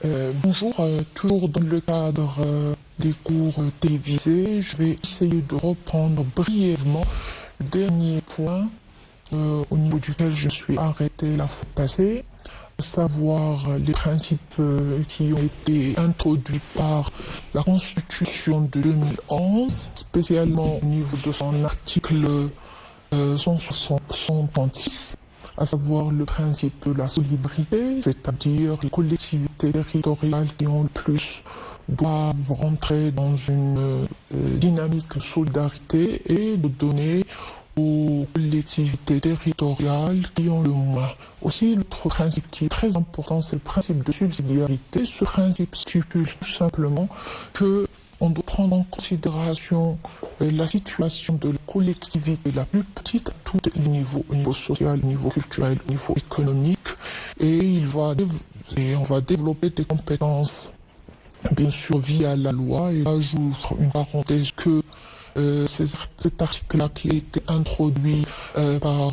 Bonjour, toujours dans le cadre des cours télévisés, je vais essayer de reprendre brièvement le dernier point au niveau duquel je suis arrêté la fois passée, à savoir les principes qui ont été introduits par la Constitution de 2011, spécialement au niveau de son article 166. À savoir le principe de la solidarité, c'est-à-dire les collectivités territoriales qui ont le plus doivent rentrer dans une dynamique de solidarité et de donner aux collectivités territoriales qui ont le moins. Aussi, l'autre principe qui est très important, c'est le principe de subsidiarité. Ce principe stipule tout simplement que on doit prendre en considération la situation de la collectivité la plus petite à tous les niveaux, au niveau social, au niveau culturel, au niveau économique, et on va développer des compétences, bien sûr, via la loi. Et là, j'ouvre une parenthèse que cet article-là qui a été introduit par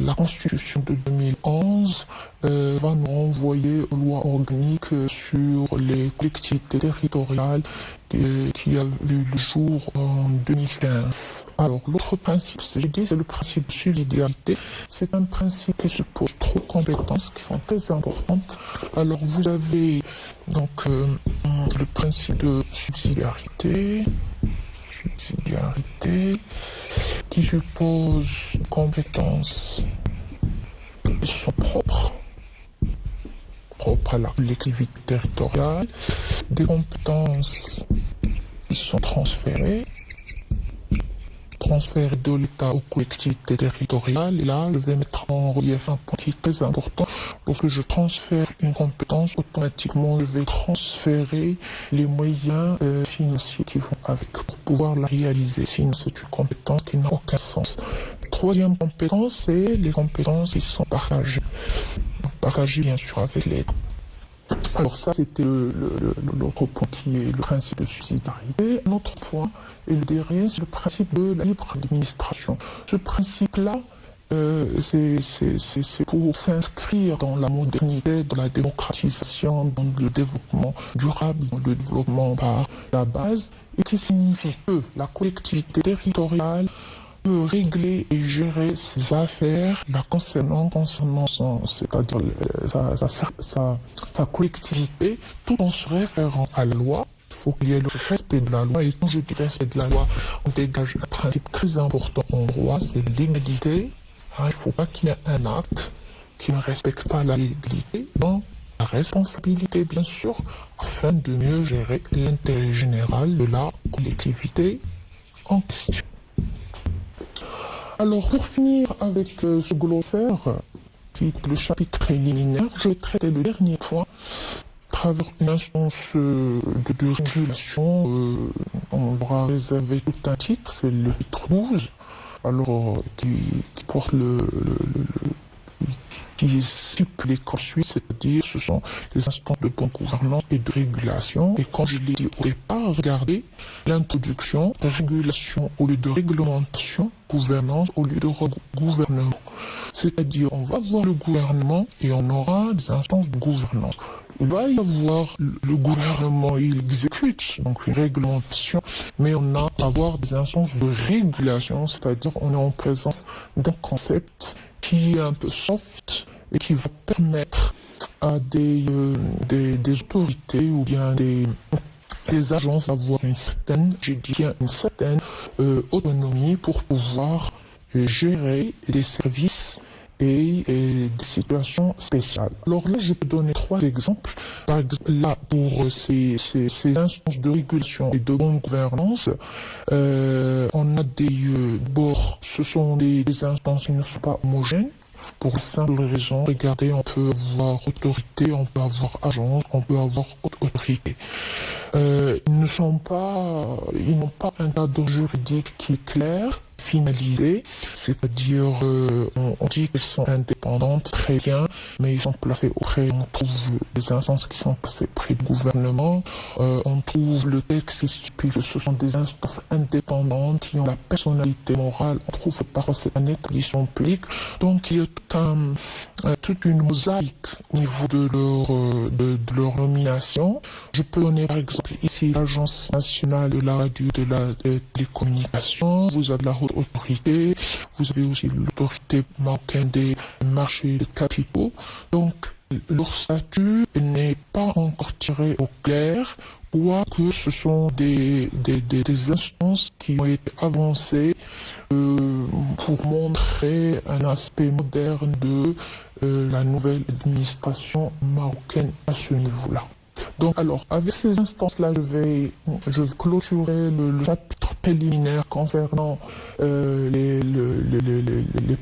la Constitution de 2011 va nous renvoyer aux lois organiques sur les collectivités territoriales qui a vu le jour en 2015. Alors, l'autre principe, c'est le principe de subsidiarité. C'est un principe qui suppose trois compétences qui sont très importantes. Alors, vous avez donc le principe de subsidiarité qui suppose compétences qui sont propres à la collectivité territoriale, des compétences qui sont transférées de l'État aux collectivités territoriales. Et là, je vais mettre en relief un point qui est très important. Lorsque je transfère une compétence, automatiquement, je vais transférer les moyens financiers qui vont avec pour pouvoir la réaliser. Sinon, c'est une compétence qui n'a aucun sens. Troisième compétence, c'est les compétences qui sont partagées. Partagées, bien sûr, avec les... Alors ça, c'était l'autre point qui est le principe de subsidiarité. Un autre point, et le dernier, c'est le principe de la libre administration. Ce principe-là, c'est pour s'inscrire dans la modernité, dans la démocratisation, dans le développement durable, dans le développement par la base, et qui signifie que la collectivité territoriale peut régler et gérer ses affaires la concernant c'est-à-dire sa collectivité, tout en se référant à la loi. Il faut qu'il y ait le respect de la loi, et quand je dis respect de la loi, on dégage un principe très important en droit, c'est l'égalité. Il ne faut pas qu'il y ait un acte qui ne respecte pas la légalité, donc la responsabilité bien sûr, afin de mieux gérer l'intérêt général de la collectivité en question. Alors, pour finir avec ce glossaire, qui est le chapitre préliminaire, je vais traiter le dernier point à travers une instance de régulation. On aura réservé tout un titre, c'est le titre 12, alors qui porte qui cible les corps suisses, c'est-à-dire ce sont les instances de bonne gouvernance et de régulation. Et comme je l'ai dit au départ, regardez l'introduction, régulation au lieu de réglementation, gouvernance au lieu de gouvernement. C'est-à-dire, on va voir le gouvernement et on aura des instances de gouvernance. Il va y avoir le gouvernement, il exécute donc une réglementation, mais on a à avoir des instances de régulation, c'est-à-dire on est en présence d'un concept qui est un peu soft et qui va permettre à des autorités ou bien des agences d'avoir une certaine autonomie pour pouvoir gérer des services et des situations spéciales. Alors là, je peux donner trois exemples. Par exemple, là, pour ces instances de régulation et de bonne gouvernance, on a des bords, ce sont des instances qui ne sont pas homogènes. Pour une simple raison, regardez, on peut avoir autorité, on peut avoir agence, on peut avoir autorité. Ils n'ont pas un cadre juridique qui est clair. finalisées, c'est-à-dire on dit qu'elles sont indépendantes, très bien, mais ils sont placés auprès, on trouve des instances qui sont placées près du gouvernement, on trouve le texte qui stipule que ce sont des instances indépendantes qui ont la personnalité morale, on trouve parfois c'est un établissement public, donc il y a toute une mosaïque au niveau de leur nomination. Je peux donner par exemple ici l'Agence nationale de la radio de la télécommunication, vous avez la haute autorité, vous avez aussi l'autorité marocaine des marchés de capitaux. Donc leur statut n'est pas encore tiré au clair, quoique ce sont des instances qui ont été avancées pour montrer un aspect moderne de la nouvelle administration marocaine à ce niveau-là. Donc alors, avec ces instances-là, je vais clôturer le chapitre préliminaire concernant les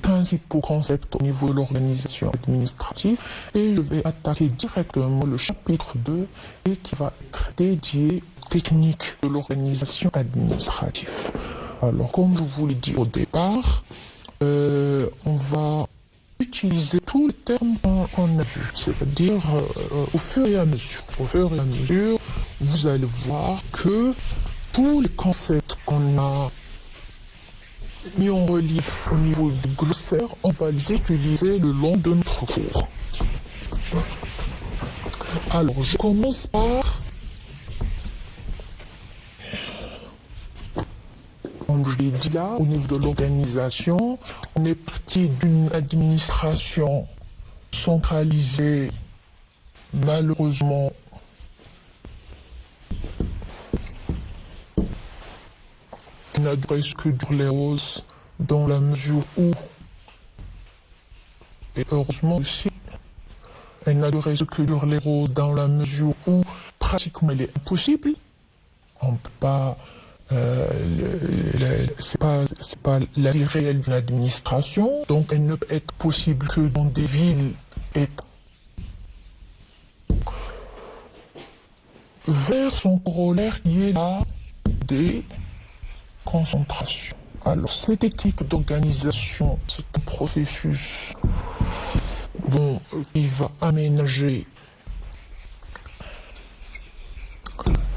principaux concepts au niveau de l'organisation administrative et je vais attaquer directement le chapitre 2 et qui va être dédié aux techniques de l'organisation administrative. Alors, comme je vous l'ai dit au départ, on va utiliser tous les termes qu'on a vus, c'est-à-dire au fur et à mesure. Au fur et à mesure, vous allez voir que tous les concepts qu'on a mis en relief au niveau du glossaire, on va les utiliser le long de notre cours. Alors, je commence par... Comme je l'ai dit là, au niveau de l'organisation, on est parti d'une administration centralisée, malheureusement, qui n'a duré que dur les roses, dans la mesure où, et heureusement aussi, elle n'a duré que dur les roses, dans la mesure où, pratiquement, elle est impossible. On ne peut pas... c'est pas la vie réelle d'une administration, donc elle ne peut être possible que dans des villes et vers son corollaire qui est la déconcentration. Alors cette technique d'organisation, c'est un processus qui va aménager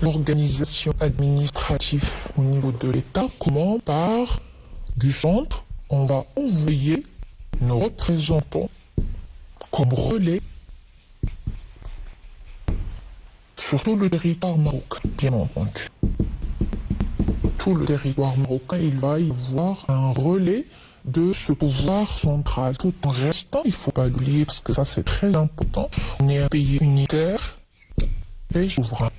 l'organisation administrative au niveau de l'État. Comment? Par du centre, on va envoyer nos représentants comme relais sur tout le territoire marocain, bien entendu. Tout le territoire marocain, il va y avoir un relais de ce pouvoir central. Tout en restant, il ne faut pas l'oublier parce que ça c'est très important, on est un pays unitaire et souverain.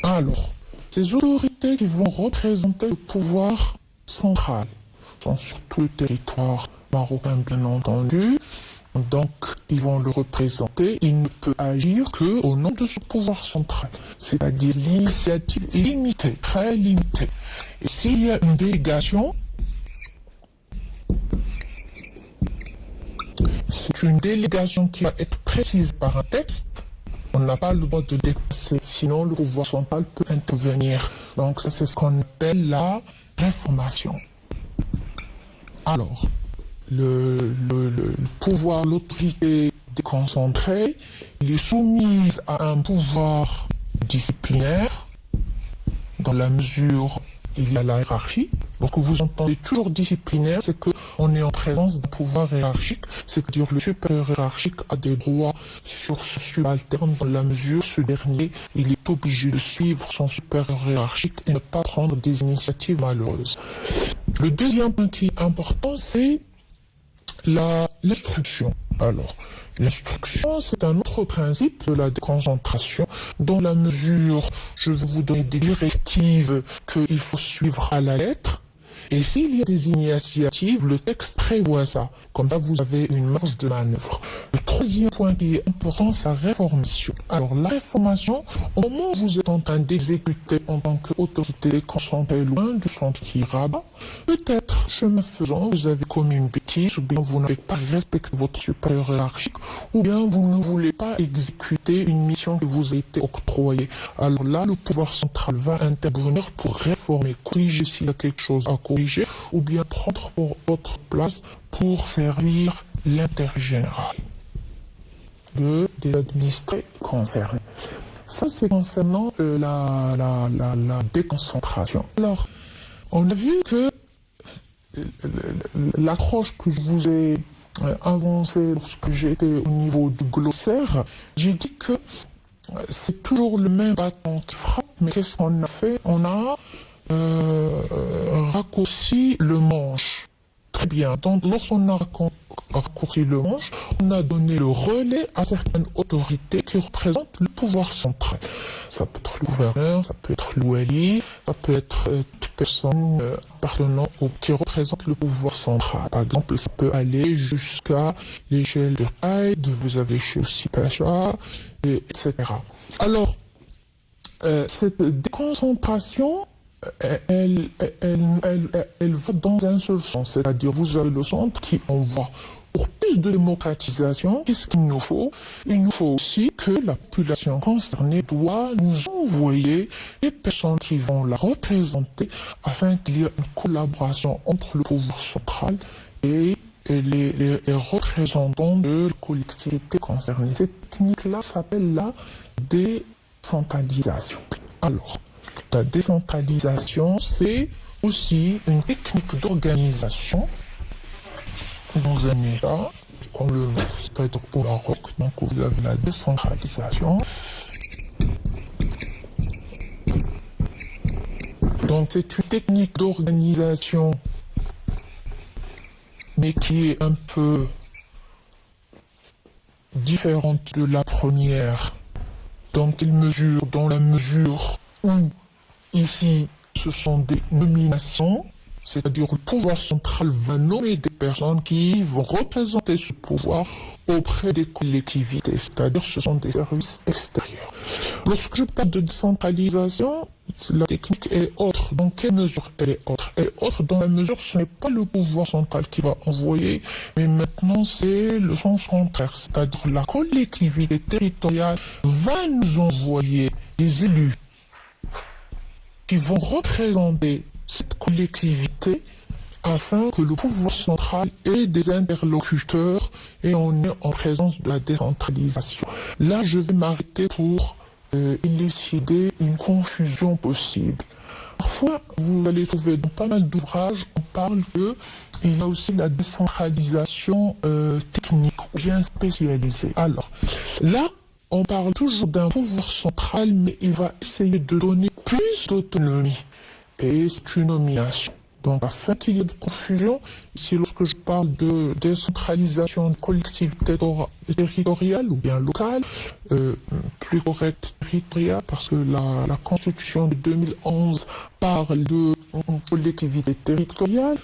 Alors, ces autorités qui vont représenter le pouvoir central sont sur tout le territoire marocain, bien entendu. Donc, ils vont le représenter. Il ne peut agir que au nom de ce pouvoir central. C'est-à-dire l'initiative est limitée, très limitée. Et s'il y a une délégation, c'est une délégation qui va être précisée par un texte. On n'a pas le droit de dépasser, sinon le pouvoir central peut intervenir. Donc ça c'est ce qu'on appelle la réformation. Alors, le pouvoir, l'autorité déconcentrée, il est soumise à un pouvoir disciplinaire, dans la mesure il y a la hiérarchie. Donc vous entendez toujours disciplinaire, c'est qu'on est en présence d'un pouvoir hiérarchique, c'est-à-dire le supérieur hiérarchique a des droits sur ce subalterne dans la mesure ce dernier, il est obligé de suivre son supérieur hiérarchique et ne pas prendre des initiatives malheureuses. Le deuxième point qui est important, c'est l'instruction. Alors, l'instruction, c'est un autre principe de la déconcentration, dans la mesure, je vais vous donner des directives qu'il faut suivre à la lettre, et s'il y a des initiatives, le texte prévoit ça. Comme ça, vous avez une marge de manœuvre. Le troisième point qui est important, c'est la réformation. Alors, la réformation, au moment où vous êtes en train d'exécuter en tant qu'autorité déconcentrée loin du centre qui rabat, peut-être, chemin faisant, vous avez commis une bêtise. bêtises, ou bien vous n'avez pas respecté votre supérieur hiérarchique, ou bien vous ne voulez pas exécuter une mission qui vous a été octroyée. Alors là, le pouvoir central va intervenir pour réformer, corriger s'il y a quelque chose à corriger, ou bien prendre pour votre place pour servir l'intérêt général des administrés concernés. Ça, c'est concernant la déconcentration. Alors, on a vu que l'approche que je vous ai avancée lorsque j'étais au niveau du glossaire, j'ai dit que c'est toujours le même bâton qui frappe, mais qu'est-ce qu'on a fait? On a raccourci le manche. Très bien. Donc, lorsqu'on a raccourci le manche, on a donné le relais à certaines autorités qui représentent le pouvoir central. Ça peut être le gouverneur, ça peut être l'ouali, ça peut être toute personne appartenant qui représente le pouvoir central. Par exemple, ça peut aller jusqu'à l'échelle de Haïd, vous avez chez aussi Pacha, etc. Alors, cette déconcentration, elle va dans un seul sens, c'est-à-dire vous avez le centre qui envoie. Pour plus de démocratisation, qu'est-ce qu'il nous faut? Il nous faut aussi que la population concernée doit nous envoyer les personnes qui vont la représenter afin qu'il y ait une collaboration entre le pouvoir central et les représentants de la collectivité concernée. Cette technique-là s'appelle la décentralisation. Alors, la décentralisation, c'est aussi une technique d'organisation dans un État, comme le nôtre, c'est-à-dire au Maroc. Donc, vous avez la décentralisation. Donc, c'est une technique d'organisation, mais qui est un peu différente de la première. Donc, il mesure dans la mesure où ici, ce sont des nominations, c'est-à-dire le pouvoir central va nommer des personnes qui vont représenter ce pouvoir auprès des collectivités, c'est-à-dire ce sont des services extérieurs. Lorsque je parle de décentralisation, la technique est autre. Dans quelle mesure elle est autre? Elle est autre dans la mesure où ce n'est pas le pouvoir central qui va envoyer, mais maintenant c'est le sens contraire, c'est-à-dire la collectivité territoriale va nous envoyer des élus qui vont représenter cette collectivité afin que le pouvoir central ait des interlocuteurs et on est en présence de la décentralisation. Là, je vais m'arrêter pour élucider une confusion possible. Parfois, vous allez trouver dans pas mal d'ouvrages, on parle qu'il y a aussi la décentralisation technique ou bien spécialisée. Alors, là, on parle toujours d'un pouvoir central, mais il va essayer de donner plus d'autonomie. Et c'est une nomination. Donc, afin qu'il y ait de confusion, ici, lorsque je parle de décentralisation de collectivité territoriale ou bien locale, plus correct territoriale, parce que la Constitution de 2011 parle de collectivité territoriale,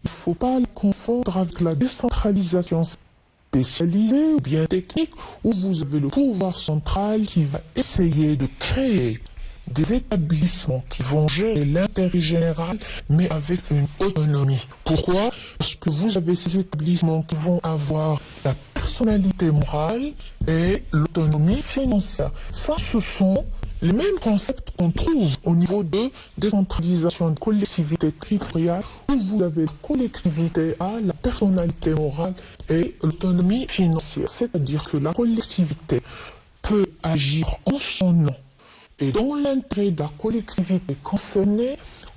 il ne faut pas la confondre avec la décentralisation spécialisée ou bien technique, où vous avez le pouvoir central qui va essayer de créer des établissements qui vont gérer l'intérêt général, mais avec une autonomie. Pourquoi? Parce que vous avez ces établissements qui vont avoir la personnalité morale et l'autonomie financière. Ça, ce sont les mêmes concepts qu'on trouve au niveau de décentralisation de collectivité territoriale, où vous avez la collectivité à la personnalité morale et l'autonomie financière. C'est-à-dire que la collectivité peut agir en son nom et dans l'intérêt de la collectivité concernée,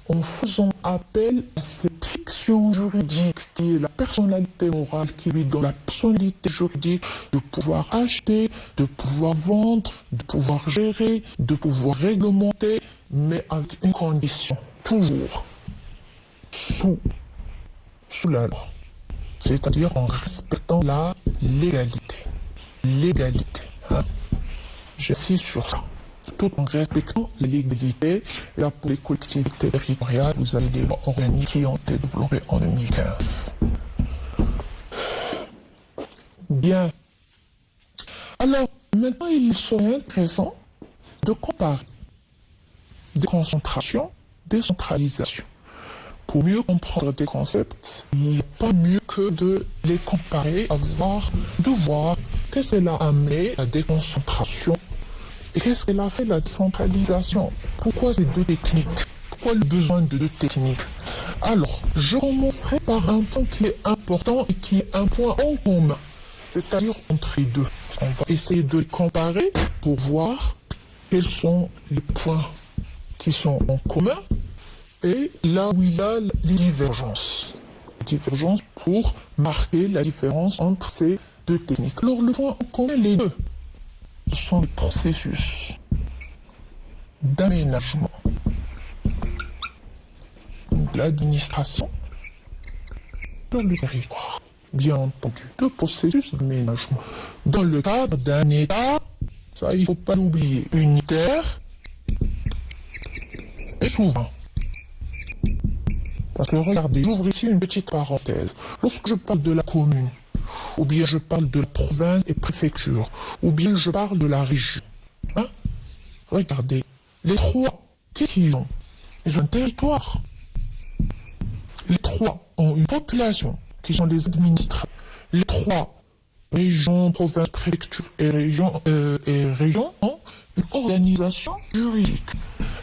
en faisant appel à cette fiction juridique qui est la personnalité morale, qui lui donne la personnalité juridique de pouvoir acheter, de pouvoir vendre, de pouvoir gérer, de pouvoir réglementer, mais avec une condition, toujours sous la loi, c'est-à-dire en respectant la légalité. Légalité, hein? J'insiste sur ça. Tout en respectant la légalité. Là, pour les collectivités territoriales, vous avez des lois organiques qui ont été développées en 2015. Bien. Alors, maintenant, il serait intéressant de comparer déconcentration, décentralisation. Pour mieux comprendre des concepts, il n'y a pas mieux que de les comparer, de voir qu'est-ce qu'elle a amené la déconcentration et qu'est-ce qu'elle a fait la décentralisation. Pourquoi ces deux techniques? Pourquoi le besoin de deux techniques? Alors, je commencerai par un point qui est important et qui est un point en commun, c'est-à-dire entre les deux. On va essayer de les comparer pour voir quels sont les points qui sont en commun et là où il y a les divergences. Les divergences pour marquer la différence entre ces deux techniques. Alors, le point en commun, les deux, ce sont les processus d'aménagement de l'administration sur le territoire. Bien entendu, deux processus d'aménagement. Dans le cadre d'un État, ça il ne faut pas l'oublier, unitaire et souverain. Parce que regardez, j'ouvre ici une petite parenthèse. Lorsque je parle de la commune, ou bien je parle de la province et préfecture, ou bien je parle de la région, regardez, les trois, qu'est-ce qu'ils ont? Ils ont un territoire. Les trois ont une population qui sont les administrés. Les trois, régions, provinces, préfectures et régions ont une organisation juridique.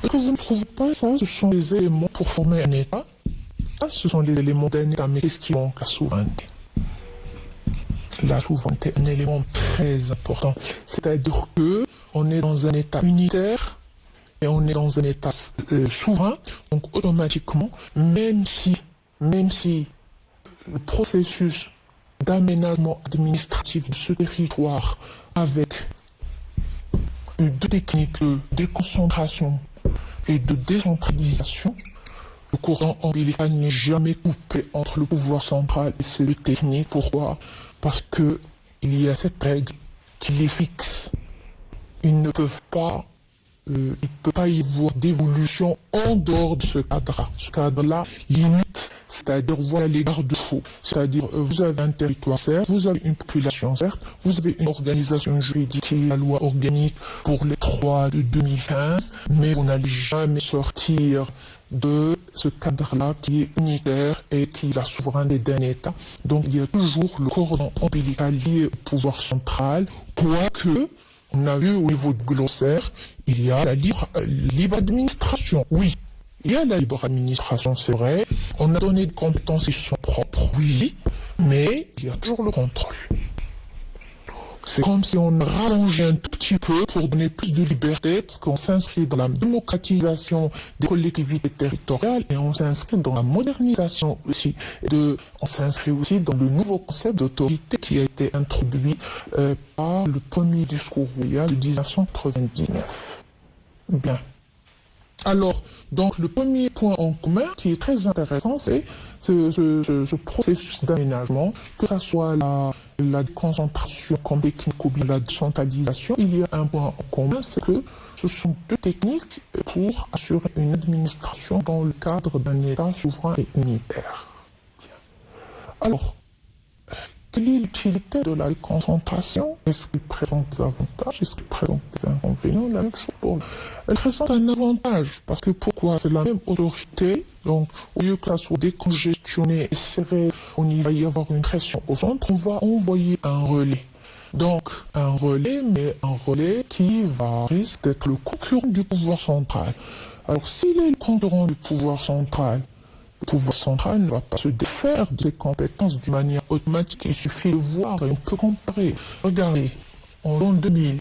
Et que vous ne trouvez pas ça, ce sont les éléments pour former un État. Ça, ce sont les éléments d'un État, mais qu'est-ce qui manque? La souveraineté. La souveraineté est un élément très important. C'est-à-dire que on est dans un État unitaire et on est dans un État souverain, donc automatiquement, même si le processus d'aménagement administratif de ce territoire avec deux techniques de déconcentration et de décentralisation, le courant ombilical n'est jamais coupé entre le pouvoir central et celui technique. Pourquoi? Parce que il y a cette règle qui les fixe. Ils ne peuvent pas, il ne peut pas y avoir d'évolution en dehors de ce cadre-là. Ce cadre-là limite, c'est-à-dire voilà les garde-fous. C'est-à-dire vous avez un territoire certes, vous avez une population certes, vous avez une organisation juridique qui est la loi organique pour les 3 de 2015, mais vous n'allez jamais sortir de ce cadre-là qui est unitaire et qui est la souveraineté d'un État. Donc il y a toujours le cordon ombilical lié au pouvoir central, quoique on a vu au niveau du glossaire, il y a la libre administration. Oui, il y a la libre administration, c'est vrai. On a donné des compétences qui sont propres, oui, mais il y a toujours le contrôle. C'est comme si on rallongeait un tout petit peu pour donner plus de liberté, parce qu'on s'inscrit dans la démocratisation des collectivités territoriales et on s'inscrit dans la modernisation aussi. On s'inscrit aussi dans le nouveau concept d'autorité qui a été introduit par le premier discours royal de 1999. Bien. Alors, donc le premier point en commun qui est très intéressant, c'est ce processus d'aménagement, que ce soit la déconcentration comme technique ou bien la décentralisation. Il y a un point en commun, c'est que ce sont deux techniques pour assurer une administration dans le cadre d'un État souverain et unitaire. Alors, quelle est l'utilité de la déconcentration? Est-ce qu'il présente des avantages? Est-ce qu'il présente des inconvénients? La même chose pour elle présente un avantage, parce que pourquoi? C'est la même autorité, donc au lieu que ça soit décongestionné et serré, il va y avoir une pression au centre, on va envoyer un relais. Donc un relais, mais un relais qui risque d'être le concurrent du pouvoir central. Alors s'il est le concurrent du pouvoir central, le pouvoir central ne va pas se défaire de ses compétences d'une manière automatique. Il suffit de voir et on peut comparer. Regardez, en l'an 2000,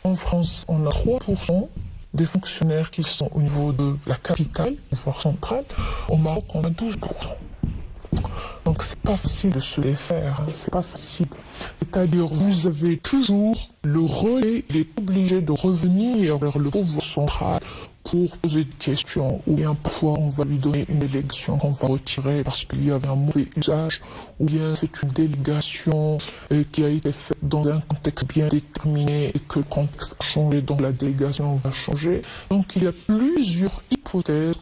en France, on a 3% des fonctionnaires qui sont au niveau de la capitale, du pouvoir central. Au Maroc, on a 12%. Donc c'est pas facile de se défaire, c'est pas facile. C'est-à-dire vous avez toujours le relais, il est obligé de revenir vers le pouvoir central pour poser des questions, ou bien parfois on va lui donner une élection qu'on va retirer parce qu'il y avait un mauvais usage, ou bien c'est une délégation qui a été faite dans un contexte bien déterminé et que le contexte a changé, donc la délégation va changer. Donc il y a plusieurs hypothèses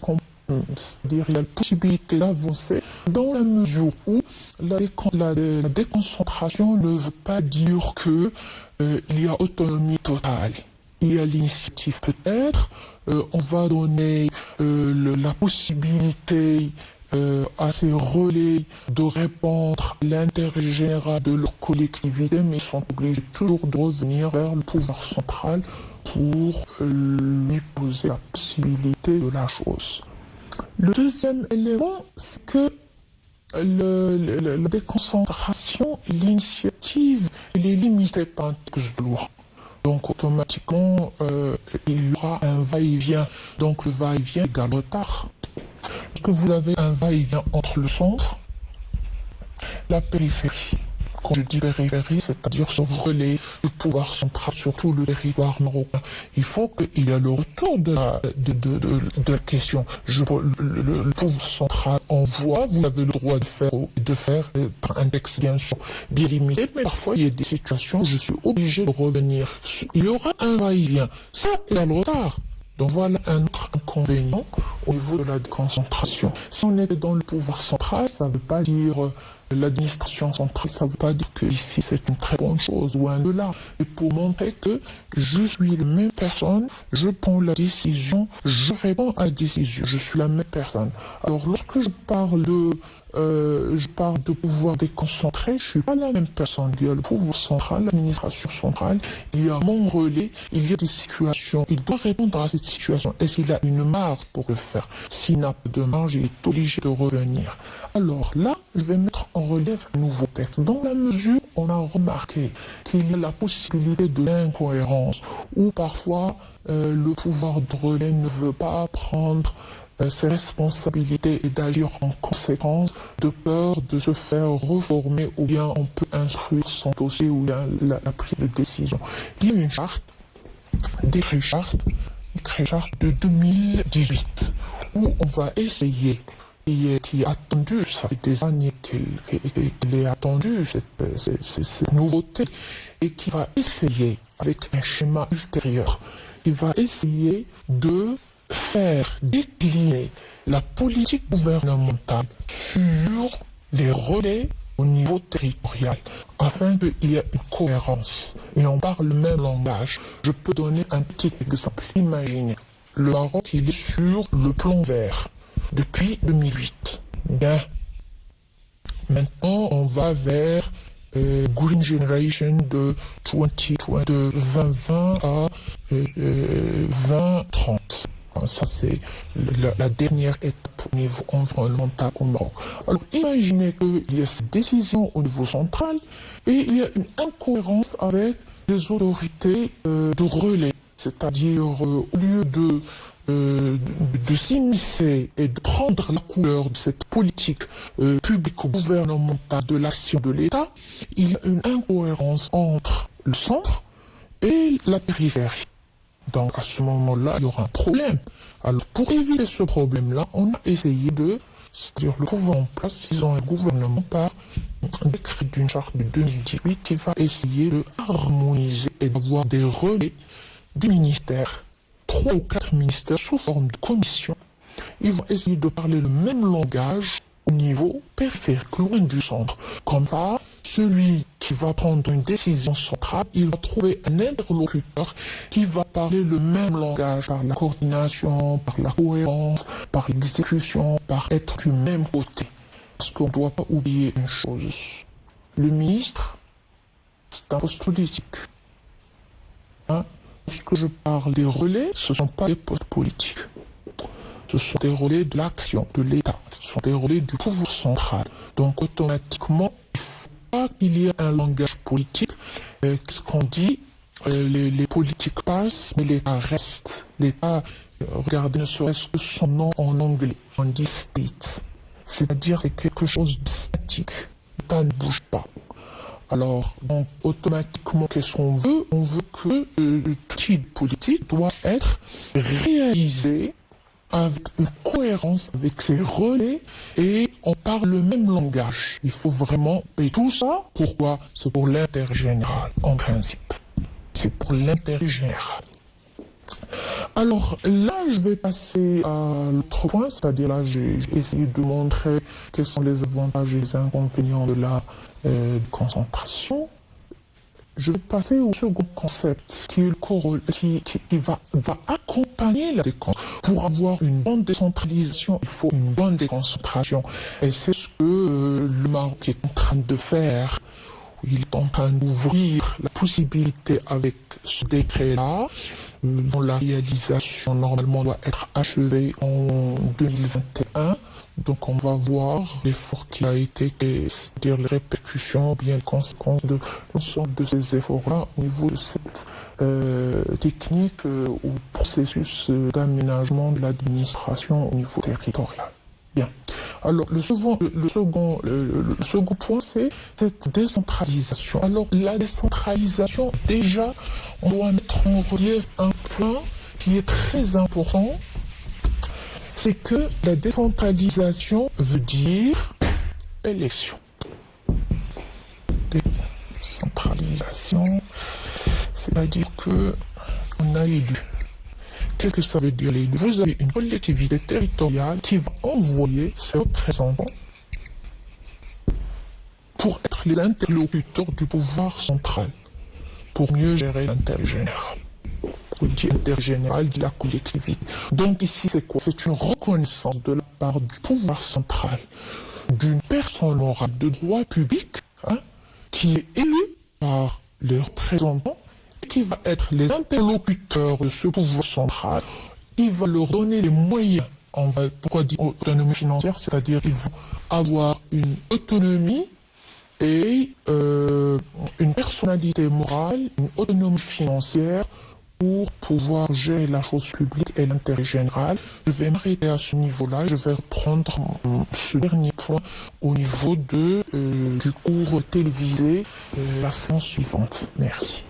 c'est-à-dire il y a la possibilité d'avancer dans la mesure où la déconcentration ne veut pas dire que il y a autonomie totale. Il y a l'initiative peut-être, on va donner la possibilité à ces relais de répondre à l'intérêt général de leur collectivité, mais ils sont obligés toujours de revenir vers le pouvoir central pour lui poser la possibilité de la chose. Le deuxième élément, c'est que la déconcentration, l'initiative, elle est limitée par un texte de loi. Donc automatiquement, il y aura un va-et-vient. Donc le va-et-vient égale retard. Parce que vous avez un va-et-vient entre le centre et la périphérie. Quand je dis périphérie, c'est-à-dire ce relais du pouvoir central sur tout le territoire marocain. Il faut qu'il y ait le retour de la question. Le pouvoir central envoie, vous avez le droit de faire par un texte bien sûr bien limité, mais parfois il y a des situations où je suis obligé de revenir. Il y aura un va-et-vient. Ça, il y a le retard. Donc voilà un autre inconvénient au niveau de la déconcentration. Si on était dans le pouvoir central, ça ne veut pas dire l'administration centrale, ça ne veut pas dire que ici c'est une très bonne chose, loin de là. Et pour montrer que je suis la même personne, je prends la décision, je réponds à la décision, je suis la même personne. Alors lorsque je parle de pouvoir déconcentré, je suis pas la même personne. Il y a le pouvoir central, l'administration centrale, il y a mon relais, il y a des situations. Il doit répondre à cette situation. Est-ce qu'il a une marge pour le faire? S'il n'a pas de marge, il est obligé de revenir. Alors là, je vais mettre en relief un nouveau texte. Dans la mesure, on a remarqué qu'il y a la possibilité de l'incohérence, où parfois le pouvoir de relais ne veut pas prendre ses responsabilités et d'agir en conséquence, de peur de se faire reformer, ou bien on peut instruire son dossier ou bien la prise de décision. Il y a une charte, décret charte de 2018, où on va essayer, qui est attendu, ça fait des années qu'il est attendu, cette nouveauté, et qui va essayer, avec un schéma ultérieur, il va essayer de faire décliner la politique gouvernementale sur les relais au niveau territorial, afin qu'il y ait une cohérence et on parle le même langage. Je peux donner un petit exemple. Imaginez, le Maroc, il est sur le plan vert depuis 2008. Bien, maintenant on va vers Green Generation de 2020 à 2030. Ça, c'est la dernière étape au niveau environnemental au Maroc. Alors, imaginez qu'il y a cette décision au niveau central et il y a une incohérence avec les autorités de relais. C'est-à-dire, au lieu de s'immiscer et de prendre la couleur de cette politique publique gouvernementale de l'action de l'État, il y a une incohérence entre le centre et la périphérie. Donc à ce moment-là, il y aura un problème. Alors pour éviter ce problème-là, on a essayé c'est-à-dire le gouvernement en place, ils ont un gouvernement par un décret d'une charte de 2018 qui va essayer de harmoniser et d'avoir des relais des ministères, 3 ou 4 ministères sous forme de commission. Ils vont essayer de parler le même langage au niveau périphérique, loin du centre. Comme ça, celui qui va prendre une décision centrale, il va trouver un interlocuteur qui va parler le même langage par la coordination, par la cohérence, par l'exécution, par être du même côté. Parce qu'on ne doit pas oublier une chose. Le ministre, c'est un poste politique. Lorsque je parle des relais, ce ne sont pas des postes politiques. Ce sont des relais de l'action de l'État. Ce sont des relais du pouvoir central. Donc automatiquement, il ne faut pas qu'il y ait un langage politique. Ce qu'on dit, les politiques passent, mais l'État reste. L'État, regardez ne serait-ce que son nom en anglais. On dit state. C'est-à-dire c'est quelque chose de statique. L'État ne bouge pas. Alors, donc, automatiquement, qu'est-ce qu'on veut? On veut que le type politique doit être réalisé avec une cohérence avec ses relais et on parle le même langage. Il faut vraiment... Et tout ça, pourquoi? C'est pour l'intérêt général, en principe. C'est pour l'intérêt général. Alors là, je vais passer à l'autre point, c'est-à-dire là, j'ai essayé de montrer quels sont les avantages et les inconvénients de la concentration. je vais passer au second concept qui va accompagner la déconcentration. Pour avoir une bonne décentralisation, il faut une bonne déconcentration. Et c'est ce que le Maroc est en train de faire. Il est en train d'ouvrir la possibilité avec ce décret-là, dont la réalisation normalement doit être achevée en 2021. Donc on va voir l'effort qui a été, c'est-à-dire les répercussions, bien les conséquences de l'ensemble de ces efforts-là au niveau de cette technique ou processus d'aménagement de l'administration au niveau territorial. Bien. Alors le second point, c'est cette décentralisation. Alors la décentralisation, déjà, on doit mettre en relief un point qui est très important. C'est que la décentralisation veut dire élection. Décentralisation, c'est-à-dire que on a élu. Qu'est-ce que ça veut dire l'élu? Vous avez une collectivité territoriale qui va envoyer ses représentants pour être les interlocuteurs du pouvoir central, pour mieux gérer l'intérêt général. Intergénéral de la collectivité. Donc ici c'est quoi? C'est une reconnaissance de la part du pouvoir central d'une personne morale de droit public qui est élue par les représentants et qui va être les interlocuteurs de ce pouvoir central. Il va leur donner les moyens. Pourquoi dire autonomie financière? C'est-à-dire qu'ils vont avoir une autonomie et une personnalité morale, une autonomie financière pour pouvoir gérer la chose publique et l'intérêt général. Je vais m'arrêter à ce niveau-là. Je vais reprendre ce dernier point au niveau du cours télévisé la séance suivante. Merci.